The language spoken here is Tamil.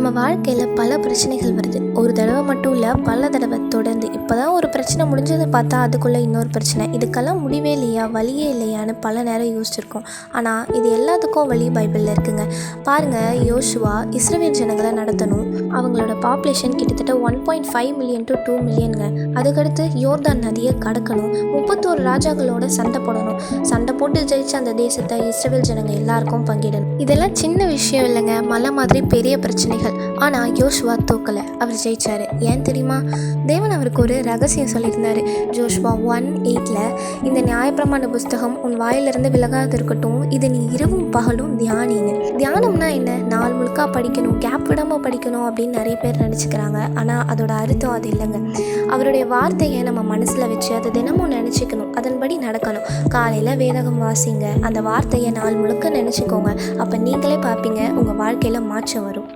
நம்ம வாழ்க்கையில் பல பிரச்சனைகள் வருது. ஒரு தடவை மட்டும் இல்லை, பல தடவை தொடர்ந்து. இப்போ தான் ஒரு பிரச்சனை முடிஞ்சதை பார்த்தா அதுக்குள்ளே இன்னொரு பிரச்சனை. இதுக்கெல்லாம் முடிவே இல்லையா, வழியே இல்லையான்னு பல நேரம் யோசிச்சிருக்கோம். ஆனால் இது எல்லாத்துக்கும் வழி பைபிளில் இருக்குங்க. பாருங்கள், யோசுவா இஸ்ரவேல் ஜனங்களை நடத்தணும். அவங்களோட பாப்புலேஷன் கிட்டத்தட்ட 1.5 மில்லியன் to 2 மில்லியனுங்க. அதுக்கடுத்து யோர்தான் நதியை கடக்கணும். 31 ராஜாக்களோட சண்டை போடணும். சண்டை போட்டு ஜெயிச்சு அந்த தேசத்தை இஸ்ரவேல் ஜனங்க எல்லாருக்கும் பங்கிடணும். இதெல்லாம் சின்ன விஷயம் இல்லைங்க, மலை மாதிரி பெரிய பிரச்சனைகள். ஆனால் யோசுவா தோக்கலை, அவர் ஜெயிச்சார். ஏன் தெரியுமா? தேவன் அவருக்கு ஒரு ரகசியம் சொல்லியிருந்தார். ஜோஷுவா 1:8 இந்த நியாயப்பிரமாண புஸ்தகம் உன் வாயிலிருந்து விலகாது இருக்கட்டும், இதை நீ இரவும் பகலும் தியானின்னு. தியானம்னா என்ன? நாள் முழுக்கா படிக்கணும், கேப் விடாமல் படிக்கணும் அப்படின்னு நிறைய பேர் நினச்சிக்கிறாங்க. ஆனால் அதோட அர்த்தம் அது இல்லைங்க. அவருடைய வார்த்தையை நம்ம மனசில் வச்சு அதை தினமும் நினச்சிக்கணும், அதன்படி நடக்கணும். காலையில் வேதகம் வாசிங்க, அந்த வார்த்தையை நாள் முழுக்க நினச்சிக்கோங்க. அப்போ நீங்களே பார்ப்பீங்க, உங்கள் வாழ்க்கையில் மாற்றம் வரும்.